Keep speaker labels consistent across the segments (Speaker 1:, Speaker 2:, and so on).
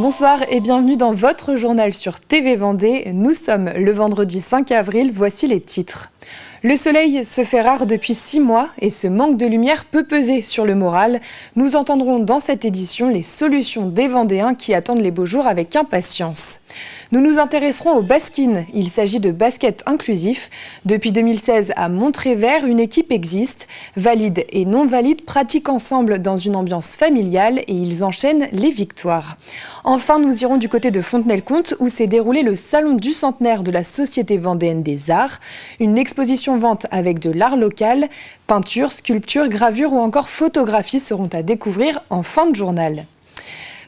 Speaker 1: Bonsoir et bienvenue dans votre journal sur TV Vendée. Nous sommes le vendredi 5 avril, voici les titres. Le soleil se fait rare depuis 6 mois et ce manque de lumière peut peser sur le moral. Nous entendrons dans cette édition les solutions des Vendéens qui attendent les beaux jours avec impatience. Nous nous intéresserons au baskin. Il s'agit de basket inclusif. Depuis 2016, à Montrévert, une équipe existe. Valides et non valides pratiquent ensemble dans une ambiance familiale et ils enchaînent les victoires. Enfin, nous irons du côté de Fontenay-le-Comte où s'est déroulé le salon du centenaire de la Société vendéenne des arts. Une exposition-vente avec de l'art local, peinture, sculpture, gravure ou encore photographie seront à découvrir en fin de journal.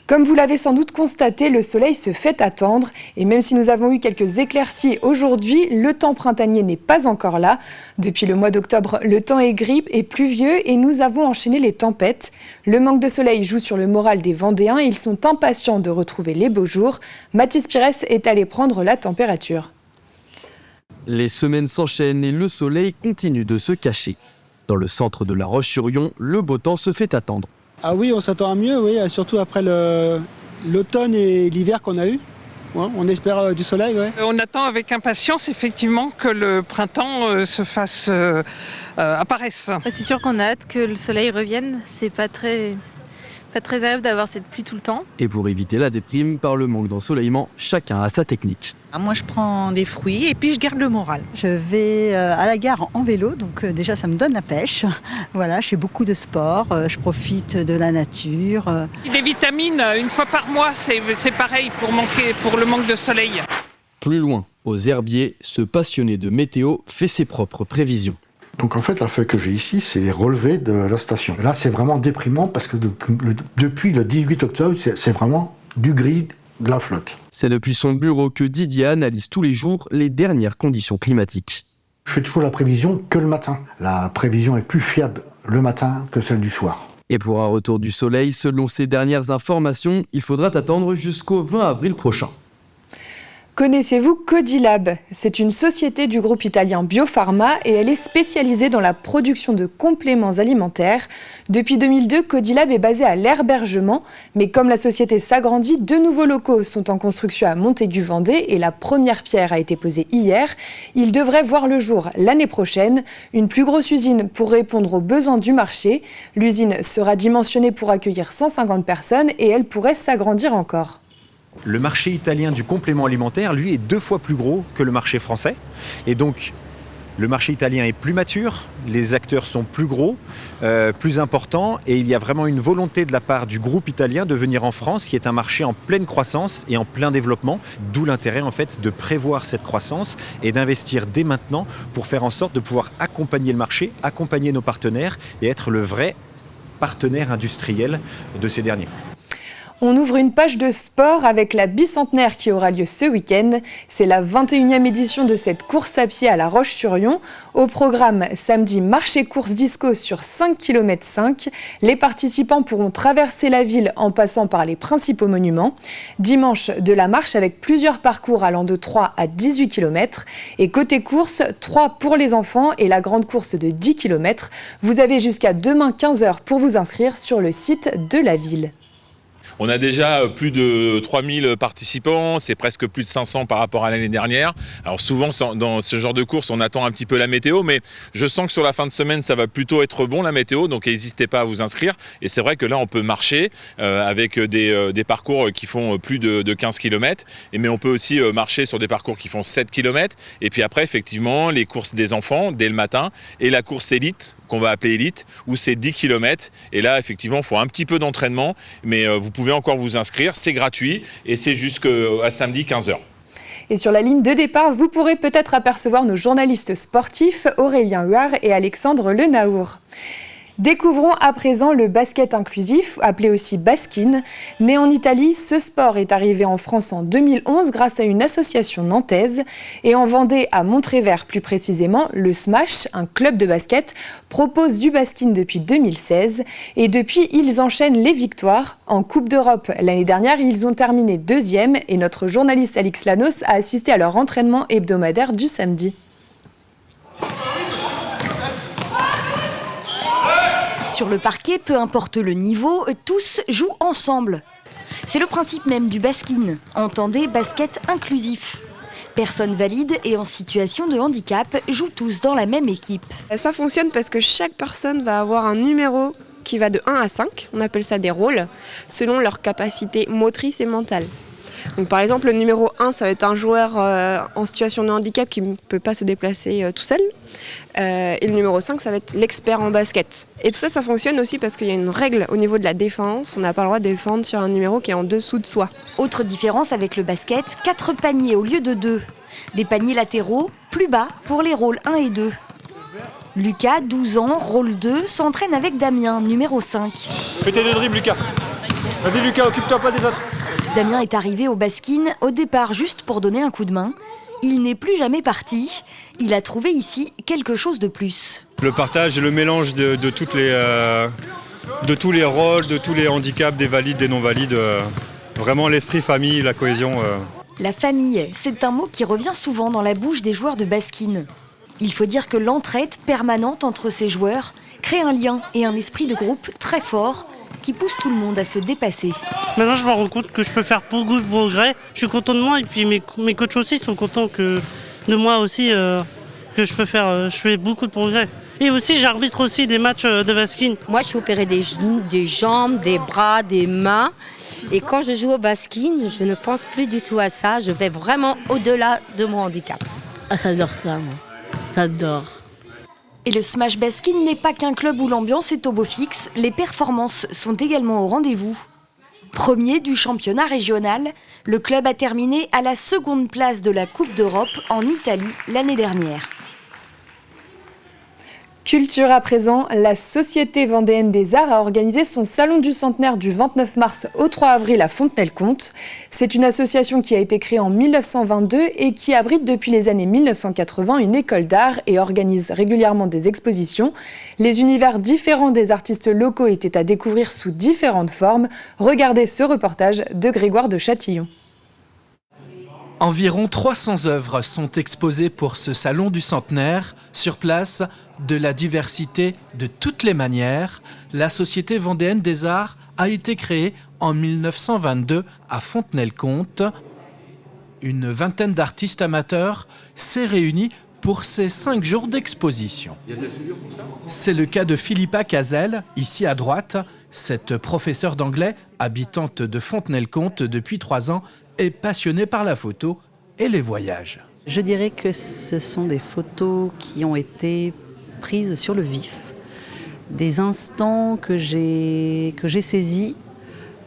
Speaker 1: Comme vous l'avez sans doute constaté, le soleil se fait attendre et même si nous avons eu quelques éclaircies aujourd'hui, le temps printanier n'est pas encore là. Depuis le mois d'octobre, le temps est gris et pluvieux et nous avons enchaîné les tempêtes. Le manque de soleil joue sur le moral des Vendéens et ils sont impatients de retrouver les beaux jours. Mathis Pires est allé prendre la température.
Speaker 2: Les semaines s'enchaînent et le soleil continue de se cacher. Dans le centre de La Roche-sur-Yon, le beau temps se fait attendre.
Speaker 3: Ah oui, on s'attend à mieux, oui, surtout après l'automne et l'hiver qu'on a eu. Ouais, on espère du soleil, ouais.
Speaker 4: On attend avec impatience effectivement que le printemps apparaisse.
Speaker 5: C'est sûr qu'on a hâte que le soleil revienne. C'est pas très agréable d'avoir cette pluie tout le temps.
Speaker 2: Et pour éviter la déprime par le manque d'ensoleillement, chacun a sa technique.
Speaker 6: Moi, je prends des fruits et puis je garde le moral.
Speaker 7: Je vais à la gare en vélo, donc déjà ça me donne la pêche. Voilà, je fais beaucoup de sport, je profite de la nature.
Speaker 4: Des vitamines, une fois par mois, c'est pareil pour le manque de soleil.
Speaker 2: Plus loin, aux herbiers, ce passionné de météo fait ses propres prévisions.
Speaker 8: Donc en fait, la feuille que j'ai ici, c'est les relevés de la station. Là, c'est vraiment déprimant parce que depuis le 18 octobre, c'est vraiment du gris, de la flotte.
Speaker 2: C'est depuis son bureau que Didier analyse tous les jours les dernières conditions climatiques.
Speaker 8: Je fais toujours la prévision que le matin. La prévision est plus fiable le matin que celle du soir.
Speaker 2: Et pour un retour du soleil, selon ces dernières informations, il faudra attendre jusqu'au 20 avril prochain.
Speaker 1: Connaissez-vous Codilab ? C'est une société du groupe italien Biopharma et elle est spécialisée dans la production de compléments alimentaires. Depuis 2002, Codilab est basée à l'Herbergement, mais comme la société s'agrandit, de nouveaux locaux sont en construction à Montaigu-Vendée et la première pierre a été posée hier. Ils devraient voir le jour l'année prochaine. Une plus grosse usine pour répondre aux besoins du marché. L'usine sera dimensionnée pour accueillir 150 personnes et elle pourrait s'agrandir encore.
Speaker 9: Le marché italien du complément alimentaire, lui, est 2 fois plus gros que le marché français. Et donc, le marché italien est plus mature, les acteurs sont plus gros, plus importants. Et il y a vraiment une volonté de la part du groupe italien de venir en France, qui est un marché en pleine croissance et en plein développement. D'où l'intérêt, en fait, de prévoir cette croissance et d'investir dès maintenant pour faire en sorte de pouvoir accompagner le marché, accompagner nos partenaires et être le vrai partenaire industriel de ces derniers.
Speaker 1: On ouvre une page de sport avec la bicentenaire qui aura lieu ce week-end. C'est la 21e édition de cette course à pied à La Roche-sur-Yon. Au programme, samedi, marche et course disco sur 5 km 5. Les participants pourront traverser la ville en passant par les principaux monuments. Dimanche, de la marche avec plusieurs parcours allant de 3 à 18 km. Et côté course, 3 pour les enfants et la grande course de 10 km. Vous avez jusqu'à demain 15h pour vous inscrire sur le site de la ville.
Speaker 10: On a déjà plus de 3000 participants, c'est presque plus de 500 par rapport à l'année dernière. Alors souvent dans ce genre de course, on attend un petit peu la météo, mais je sens que sur la fin de semaine, ça va plutôt être bon la météo, donc n'hésitez pas à vous inscrire. Et c'est vrai que là, on peut marcher avec des parcours qui font plus de 15 km, mais on peut aussi marcher sur des parcours qui font 7 km. Et puis après, effectivement, les courses des enfants dès le matin et la course élite, qu'on va appeler élite, où c'est 10 km. Et là, effectivement, il faut un petit peu d'entraînement, mais vous pouvez encore vous inscrire, c'est gratuit et c'est jusqu'à samedi 15h.
Speaker 1: Et sur la ligne de départ, vous pourrez peut-être apercevoir nos journalistes sportifs Aurélien Huard et Alexandre Lenaour. Découvrons à présent le basket inclusif, appelé aussi baskin. Né en Italie, ce sport est arrivé en France en 2011 grâce à une association nantaise. Et en Vendée, à Montrévert plus précisément, le Smash, un club de basket, propose du baskin depuis 2016. Et depuis, ils enchaînent les victoires. En Coupe d'Europe, l'année dernière, ils ont terminé 2e et notre journaliste Alix Lanos a assisté à leur entraînement hebdomadaire du samedi.
Speaker 11: Sur le parquet, peu importe le niveau, tous jouent ensemble. C'est le principe même du baskin, entendez basket inclusif. Personnes valides et en situation de handicap jouent tous dans la même équipe.
Speaker 12: Ça fonctionne parce que chaque personne va avoir un numéro qui va de 1 à 5, on appelle ça des rôles, selon leur capacité motrice et mentale. Donc par exemple, le numéro 1, ça va être un joueur en situation de handicap qui ne peut pas se déplacer tout seul. Et le numéro 5, ça va être l'expert en basket. Et tout ça, ça fonctionne aussi parce qu'il y a une règle au niveau de la défense. On n'a pas le droit de défendre sur un numéro qui est en dessous de soi.
Speaker 11: Autre différence avec le basket, 4 paniers au lieu de 2. Des paniers latéraux, plus bas pour les rôles 1 et 2. Lucas, 12 ans, rôle 2, s'entraîne avec Damien, numéro 5.
Speaker 13: Fais tes 2 dribbles, Lucas. Vas-y, Lucas, occupe-toi pas des autres.
Speaker 11: Damien est arrivé au baskin au départ juste pour donner un coup de main. Il n'est plus jamais parti. Il a trouvé ici quelque chose de plus.
Speaker 13: Le partage et le mélange de tous les rôles, de tous les handicaps, des valides, des non-valides. Vraiment l'esprit famille, la cohésion.
Speaker 11: La famille, c'est un mot qui revient souvent dans la bouche des joueurs de baskin. Il faut dire que l'entraide permanente entre ces joueurs crée un lien et un esprit de groupe très fort qui pousse tout le monde à se dépasser.
Speaker 14: Maintenant, je me rends compte que je peux faire beaucoup de progrès. Je suis content de moi et puis mes coachs aussi sont contents de moi aussi, que je fais beaucoup de progrès. Et aussi, j'arbitre aussi des matchs de baskin.
Speaker 15: Moi, je suis opérée des genoux, des jambes, des bras, des mains. Et quand je joue au baskin, je ne pense plus du tout à ça. Je vais vraiment au-delà de mon handicap.
Speaker 16: Ah, j'adore ça, moi. J'adore.
Speaker 11: Et le Smash Baskin n'est pas qu'un club où l'ambiance est au beau fixe, les performances sont également au rendez-vous. Premier du championnat régional, le club a terminé à la 2e place de la Coupe d'Europe en Italie l'année dernière.
Speaker 1: Culture à présent, la Société vendéenne des arts a organisé son salon du centenaire du 29 mars au 3 avril à Fontenay-le-Comte. C'est une association qui a été créée en 1922 et qui abrite depuis les années 1980 une école d'art et organise régulièrement des expositions. Les univers différents des artistes locaux étaient à découvrir sous différentes formes. Regardez ce reportage de Grégoire de Châtillon.
Speaker 17: Environ 300 œuvres sont exposées pour ce salon du centenaire. Sur place, de la diversité de toutes les manières, la Société vendéenne des arts a été créée en 1922 à Fontenay-le-Comte. Une vingtaine d'artistes amateurs s'est réunie pour ces 5 jours d'exposition. C'est le cas de Philippa Cazel, ici à droite. Cette professeure d'anglais, habitante de Fontenay-le-Comte depuis 3 ans, est passionnée par la photo et les voyages.
Speaker 18: Je dirais que ce sont des photos qui ont été prises sur le vif, des instants que j'ai saisis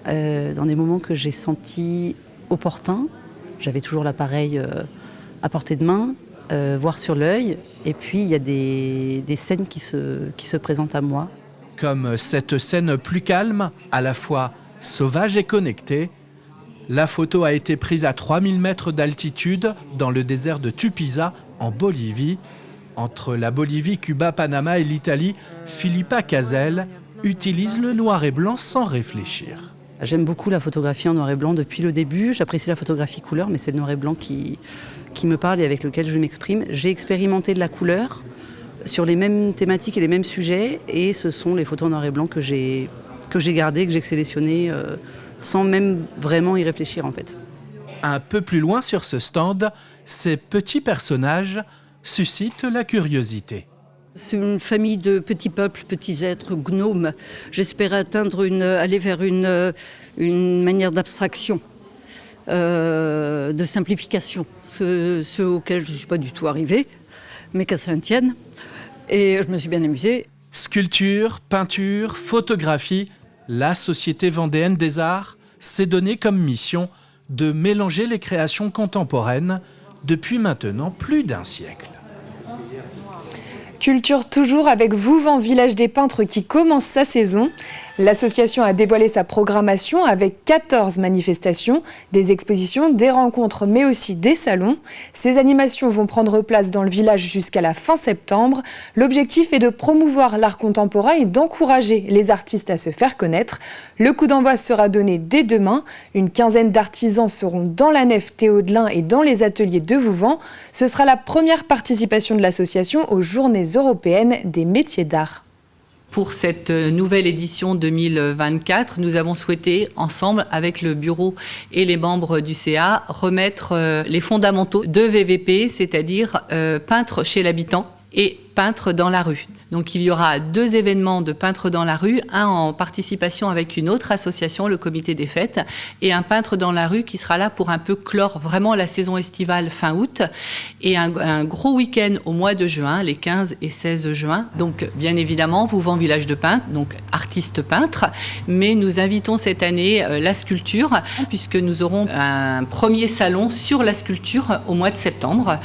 Speaker 18: dans des moments que j'ai sentis opportuns. J'avais toujours l'appareil à portée de main, voire sur l'œil, et puis il y a des scènes qui se présentent à moi.
Speaker 17: Comme cette scène plus calme, à la fois sauvage et connectée, la photo a été prise à 3000 mètres d'altitude dans le désert de Tupiza, en Bolivie. Entre la Bolivie, Cuba, Panama et l'Italie, Philippa Cazel utilise le noir et blanc sans réfléchir.
Speaker 18: J'aime beaucoup la photographie en noir et blanc depuis le début. J'apprécie la photographie couleur, mais c'est le noir et blanc qui me parle et avec lequel je m'exprime. J'ai expérimenté de la couleur sur les mêmes thématiques et les mêmes sujets, et ce sont les photos en noir et blanc que j'ai gardées, que j'ai sélectionnées sans même vraiment y réfléchir en fait.
Speaker 17: Un peu plus loin sur ce stand, ces petits personnages suscitent la curiosité.
Speaker 19: C'est une famille de petits peuples, petits êtres, gnomes. J'espère aller vers une manière d'abstraction, de simplification, ce auquel je ne suis pas du tout arrivée, mais qu'à ça tienne. Et je me suis bien amusée.
Speaker 17: Sculpture, peinture, photographie, la Société vendéenne des arts s'est donnée comme mission de mélanger les créations contemporaines depuis maintenant plus d'1 siècle.
Speaker 1: Culture toujours avec Vouvant, village des peintres qui commence sa saison. L'association a dévoilé sa programmation avec 14 manifestations, des expositions, des rencontres mais aussi des salons. Ces animations vont prendre place dans le village jusqu'à la fin septembre. L'objectif est de promouvoir l'art contemporain et d'encourager les artistes à se faire connaître. Le coup d'envoi sera donné dès demain. Une quinzaine d'artisans seront dans la nef Théodelin et dans les ateliers de Vouvant. Ce sera la première participation de l'association aux Journées européennes des métiers d'art.
Speaker 20: Pour cette nouvelle édition 2024, nous avons souhaité, ensemble avec le bureau et les membres du CA, remettre les fondamentaux de VVP, c'est-à-dire peintre chez l'habitant et peintre dans la rue. Donc il y aura 2 événements de peintre dans la rue, un en participation avec une autre association, le comité des fêtes, et un peintre dans la rue qui sera là pour un peu clore vraiment la saison estivale fin août, et un gros week-end au mois de juin, les 15 et 16 juin. Donc bien évidemment, Vouvant Village de Peintres, donc artistes peintres, mais nous invitons cette année la sculpture, puisque nous aurons un premier salon sur la sculpture au mois de septembre.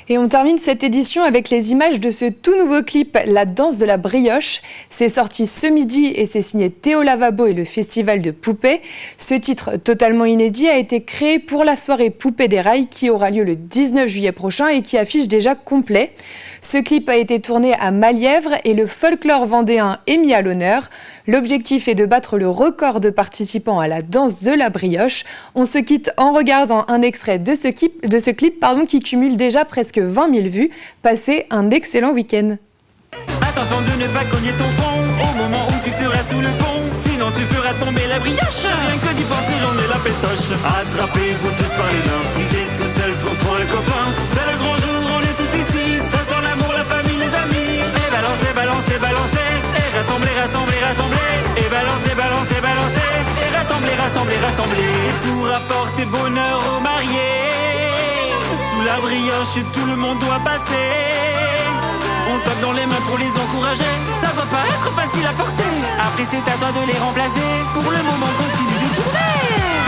Speaker 1: Et on termine cette édition avec les images de ce tout nouveau clip, La danse de la brioche. C'est sorti ce midi et c'est signé Théo Lavabo et le Festival de Poupées. Ce titre totalement inédit a été créé pour la soirée Poupées des Rails qui aura lieu le 19 juillet prochain et qui affiche déjà complet. Ce clip a été tourné à Malièvre et le folklore vendéen est mis à l'honneur. L'objectif est de battre le record de participants à la danse de la brioche. On se quitte en regardant un extrait de ce clip qui cumule déjà presque 20 000 vues. Passez un excellent week-end.
Speaker 21: Attention de ne pas cogner ton front au moment où tu seras sous le pont, sinon tu feras tomber la brioche. Rien que d'y penser, j'en ai la pétoche. Attrapez-vous tous par les mains, si t'es tout seul, trouve-toi un copain. C'est le grand jour, on est tous ici, ça sent l'amour, la famille, les amis. Et balancez, balancez, balancez, et rassemblez, rassemblez, rassemblez. Et balancez, balancez, balancez, et rassemblez, rassemblez, rassemblez. Et pour apporter bonheur aux mariés, sous la brioche, tout le monde doit passer. On tape dans les mains pour les encourager. Ça va pas être facile à porter. Après c'est à toi de les remplacer. Pour le moment continue de tourner.